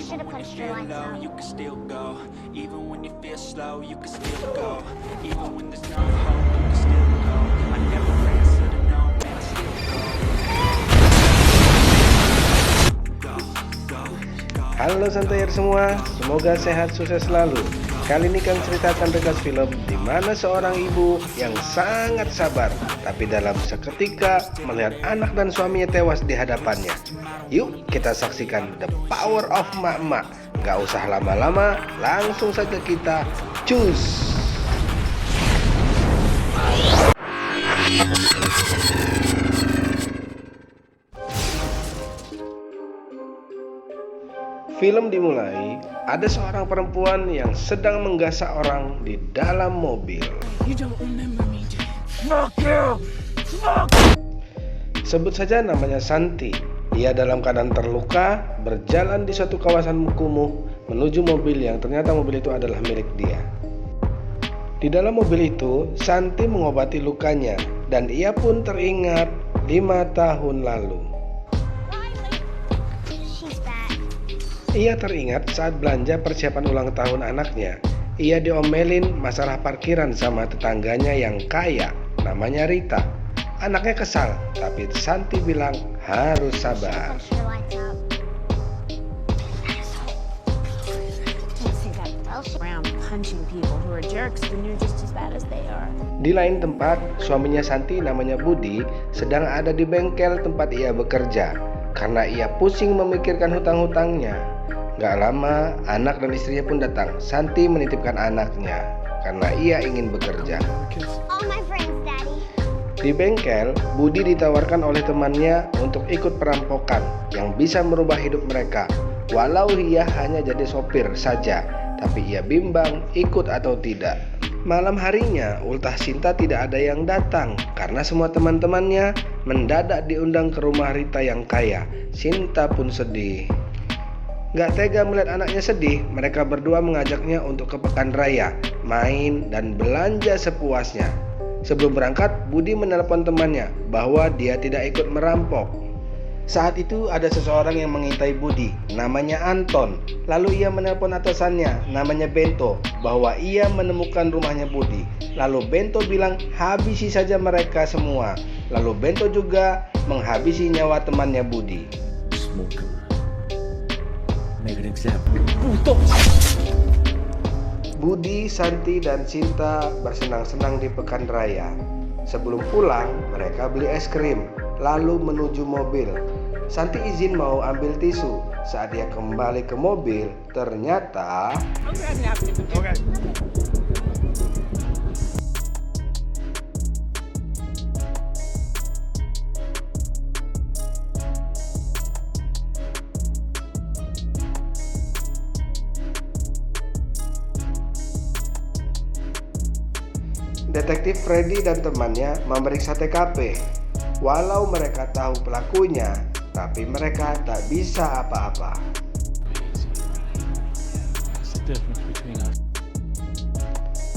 Even when you feel low, you can still go. Even when you feel slow, you can still go. Even when there's no hope, you can still go. I never answer to no, man, I still go. Halo santayer semua, semoga sehat sukses selalu. Kali ini kami ceritakan regas film di mana seorang ibu yang sangat sabar, tapi dalam seketika melihat anak dan suaminya tewas di hadapannya. Yuk kita saksikan The Power of Mak-Mak. Gak usah lama-lama, langsung saja kita cus. Film dimulai, ada seorang perempuan yang sedang menggasak orang di dalam mobil. Sebut saja namanya Santi. Ia dalam keadaan terluka, berjalan di suatu kawasan kumuh menuju mobil yang ternyata mobil itu adalah milik dia. Di dalam mobil itu, Santi mengobati lukanya dan ia pun teringat 5 tahun lalu. Ia teringat saat belanja persiapan ulang tahun anaknya, ia diomelin masalah parkiran sama tetangganya yang kaya, namanya Rita. Anaknya kesal, tapi Santi bilang harus sabar. Di lain tempat, suaminya Santi namanya Budi sedang ada di bengkel tempat ia bekerja. Karena ia pusing memikirkan hutang-hutangnya. Gak lama, anak dan istrinya pun datang. Santi menitipkan anaknya karena ia ingin bekerja. Di bengkel, Budi ditawarkan oleh temannya untuk ikut perampokan yang bisa merubah hidup mereka. Walau ia hanya jadi sopir saja, tapi ia bimbang ikut atau tidak. Malam harinya, ultah Sinta tidak ada yang datang karena semua teman-temannya mendadak diundang ke rumah Rita yang kaya. Sinta pun sedih. Gak tega melihat anaknya sedih, mereka berdua mengajaknya untuk ke pekan raya, main dan belanja sepuasnya. Sebelum berangkat, Budi menelpon temannya bahwa dia tidak ikut merampok. Saat itu ada seseorang yang mengintai Budi, namanya Anton. Lalu ia menelpon atasannya, namanya Bento, bahwa ia menemukan rumahnya Budi. Lalu Bento bilang habisi saja mereka semua. Lalu Bento juga menghabisi nyawa temannya Budi. Budi, Santi, dan Sinta bersenang-senang di pekan raya. Sebelum pulang, mereka beli es krim, lalu menuju mobil. Santi izin mau ambil tisu. Saat dia kembali ke mobil, ternyata Detektif Freddy dan temannya memeriksa TKP. Walau mereka tahu pelakunya, tapi mereka tak bisa apa-apa.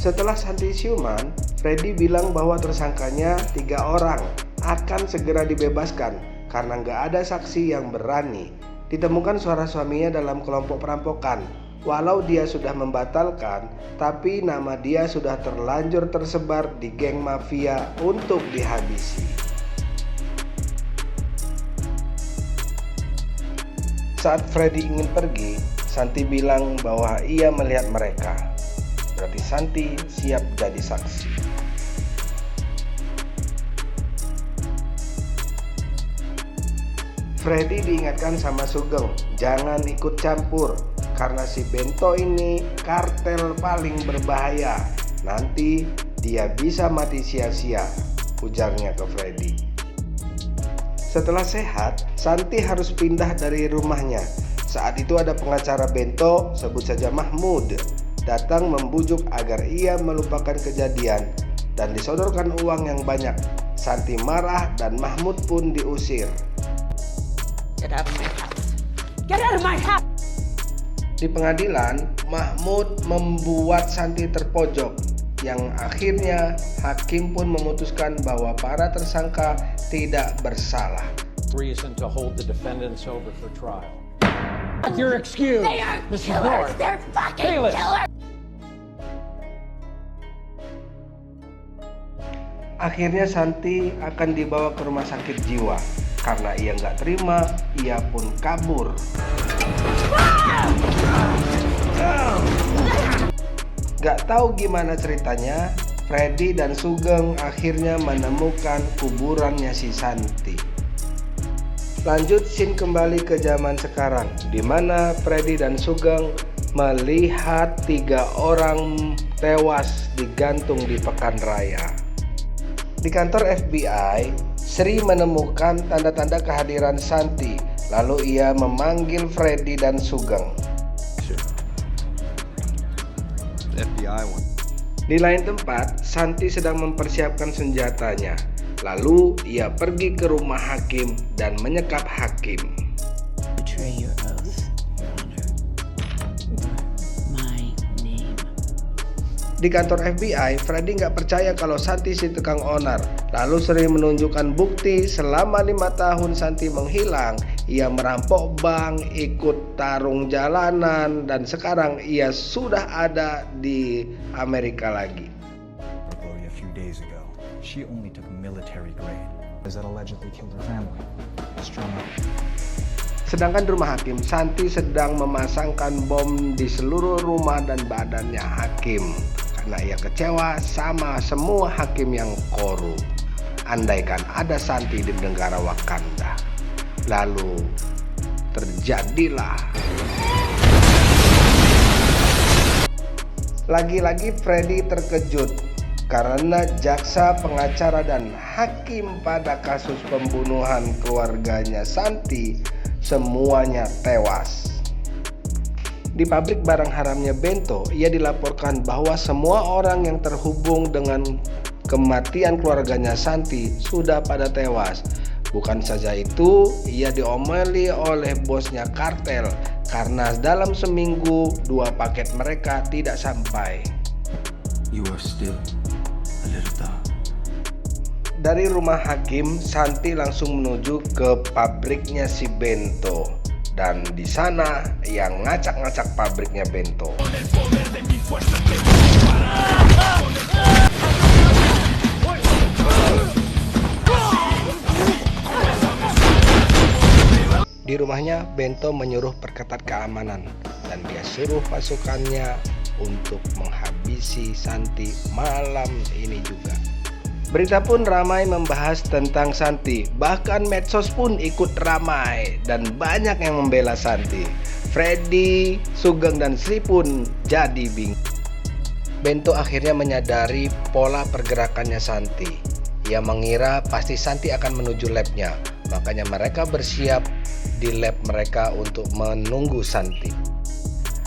Setelah Santi siuman, Freddy bilang bahwa tersangkanya 3 orang akan segera dibebaskan karena nggak ada saksi yang berani. Ditemukan suara suaminya dalam kelompok perampokan. Walau dia sudah membatalkan, tapi nama dia sudah terlanjur tersebar di geng mafia untuk dihabisi. Saat Freddy ingin pergi, Santi bilang bahwa ia melihat mereka. Berarti Santi siap jadi saksi. Freddy diingatkan sama Sugeng, jangan ikut campur. Karena si Bento ini kartel paling berbahaya. Nanti dia bisa mati sia-sia, ujarnya ke Freddy. Setelah sehat, Santi harus pindah dari rumahnya. Saat itu ada pengacara Bento, sebut saja Mahmud, datang membujuk agar ia melupakan kejadian dan disodorkan uang yang banyak. Santi marah dan Mahmud pun diusir. Get out of my house. Get out of my house. Di pengadilan, Mahmud membuat Santi terpojok, yang akhirnya hakim pun memutuskan bahwa para tersangka tidak bersalah. Reason to hold the defendants over for trial. You're excused. They are Mrs. killers. North. They're fucking Bailiff. killers. Akhirnya Santi akan dibawa ke rumah sakit jiwa. Karena ia nggak terima, ia pun kabur. Gak tahu gimana ceritanya, Freddy dan Sugeng akhirnya menemukan kuburannya si Santi. Lanjut scene kembali ke zaman sekarang, di mana Freddy dan Sugeng melihat 3 orang tewas digantung di pekan raya. Di kantor FBI, Sri menemukan tanda-tanda kehadiran Santi, lalu ia memanggil Freddy dan Sugeng. FBI one. Di lain tempat, Santi sedang mempersiapkan senjatanya. Lalu ia pergi ke rumah hakim dan menyekap hakim. Betray your oath, Your Honor. My name. Di kantor FBI, Freddy nggak percaya kalau Santi si tukang onar. Lalu sering menunjukkan bukti selama 5 tahun Santi menghilang. Ia merampok bank, ikut tarung jalanan, dan sekarang ia sudah ada di Amerika lagi. A few days ago. She only took military grade. That allegedly killed her family. Strung up. Sedangkan di rumah hakim, Santi sedang memasangkan bom di seluruh rumah dan badannya hakim. Karena ia kecewa sama semua hakim yang korup. Andaikan ada Santi di negara Wakanda. Lalu terjadilah. Lagi-lagi Freddy terkejut karena jaksa, pengacara, dan hakim pada kasus pembunuhan keluarganya Santi semuanya tewas. Di pabrik barang haramnya Bento, ia dilaporkan bahwa semua orang yang terhubung dengan kematian keluarganya Santi sudah pada tewas. Bukan saja itu, ia diomeli oleh bosnya kartel karena dalam seminggu 2 paket mereka tidak sampai. You are still a little dog. Dari rumah hakim, Santi langsung menuju ke pabriknya si Bento. Dan di sana ia ngacak-ngacak pabriknya Bento. Di rumahnya, Bento menyuruh perketat keamanan dan dia suruh pasukannya untuk menghabisi Santi malam ini juga. Berita pun ramai membahas tentang Santi, bahkan medsos pun ikut ramai dan banyak yang membela Santi. Freddy, Sugeng, dan Sri pun jadi bingung. Bento akhirnya menyadari pola pergerakannya Santi. Ia mengira pasti Santi akan menuju labnya, makanya mereka bersiap di lab mereka untuk menunggu Santi.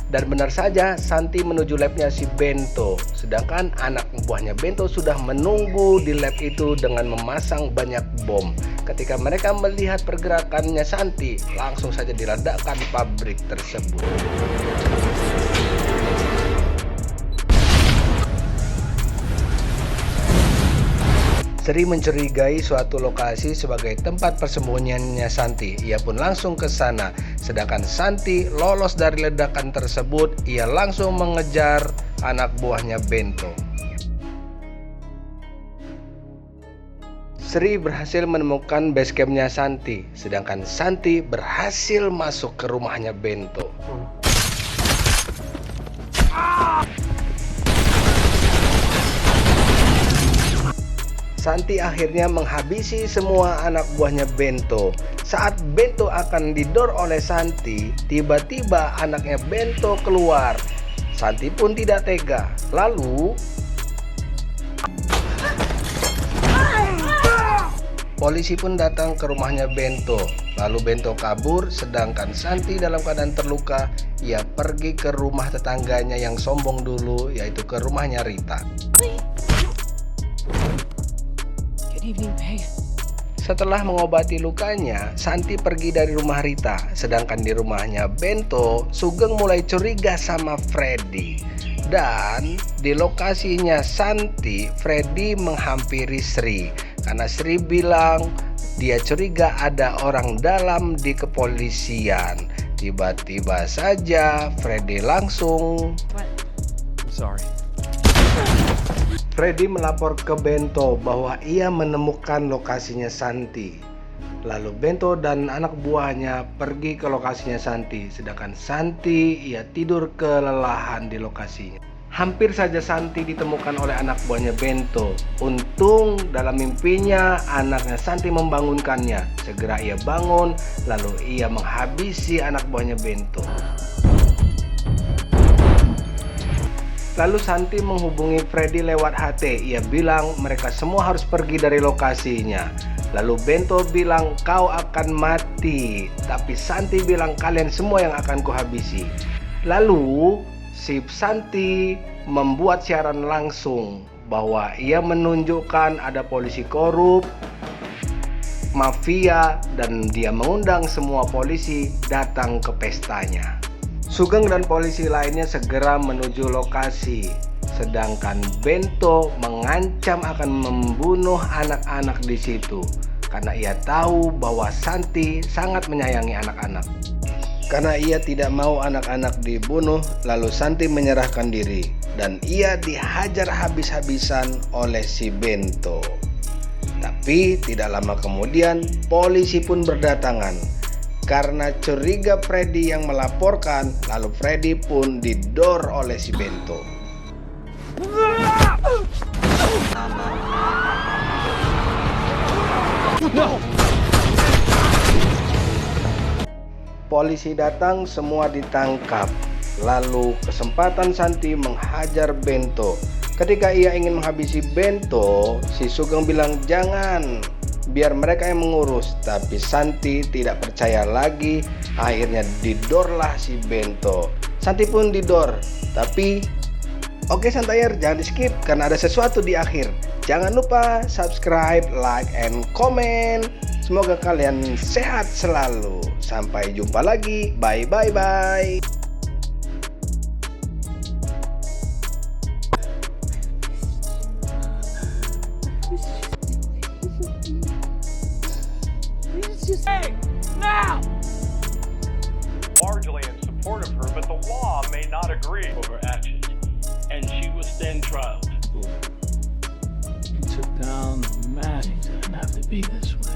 Dan benar saja, Santi menuju labnya si Bento. Sedangkan anak buahnya Bento sudah menunggu di lab itu dengan memasang banyak bom. Ketika mereka melihat pergerakannya Santi, langsung saja diledakkan pabrik tersebut. Sri mencurigai suatu lokasi sebagai tempat persembunyiannya Santi. Ia pun langsung ke sana. Sedangkan Santi lolos dari ledakan tersebut, ia langsung mengejar anak buahnya Bento. Sri berhasil menemukan base campnya Santi, sedangkan Santi berhasil masuk ke rumahnya Bento. Santi akhirnya menghabisi semua anak buahnya Bento. Saat Bento akan didor oleh Santi, tiba-tiba anaknya Bento keluar. Santi pun tidak tega. Lalu polisi pun datang ke rumahnya Bento. Lalu Bento kabur, sedangkan Santi dalam keadaan terluka. Ia pergi ke rumah tetangganya yang sombong dulu, yaitu ke rumahnya Rita. Setelah mengobati lukanya, Santi pergi dari rumah Rita. Sedangkan di rumahnya Bento, Sugeng mulai curiga sama Freddy. Dan di lokasinya Santi, Freddy menghampiri Sri. Karena Sri bilang dia curiga ada orang dalam di kepolisian. Tiba-tiba saja Freddy langsung I'm sorry. Freddy melapor ke Bento bahwa ia menemukan lokasinya Santi. Lalu Bento dan anak buahnya pergi ke lokasinya Santi, sedangkan Santi ia tidur kelelahan di lokasinya. Hampir saja Santi ditemukan oleh anak buahnya Bento. Untung dalam mimpinya anaknya Santi membangunkannya. Segera ia bangun, lalu ia menghabisi anak buahnya Bento. Lalu Santi menghubungi Freddy lewat HT. Ia bilang mereka semua harus pergi dari lokasinya. Lalu Bento bilang kau akan mati. Tapi Santi bilang kalian semua yang akan kuhabisi. Lalu si Santi membuat siaran langsung bahwa ia menunjukkan ada polisi korup, mafia, dan dia mengundang semua polisi datang ke pestanya. Sugeng dan polisi lainnya segera menuju lokasi, sedangkan Bento mengancam akan membunuh anak-anak di situ karena ia tahu bahwa Santi sangat menyayangi anak-anak. Karena ia tidak mau anak-anak dibunuh, lalu Santi menyerahkan diri dan ia dihajar habis-habisan oleh si Bento. Tapi tidak lama kemudian polisi pun berdatangan. Karena curiga Freddy yang melaporkan, lalu Freddy pun didor oleh si Bento. Polisi datang, semua ditangkap. Lalu kesempatan Santi menghajar Bento. Ketika ia ingin menghabisi Bento, si Sugeng bilang jangan, biar mereka yang mengurus. Tapi Santi tidak percaya lagi. Akhirnya didorlah si Bento. Santi pun didor. Tapi oke Santayer, jangan di skip karena ada sesuatu di akhir. Jangan lupa subscribe, like, and comment. Semoga kalian sehat selalu. Sampai jumpa lagi. Bye bye bye. Hey, now! Largely in support of her, but the law may not agree. For her actions, and she was then trialed. He took down the man. He didn't have to be this way.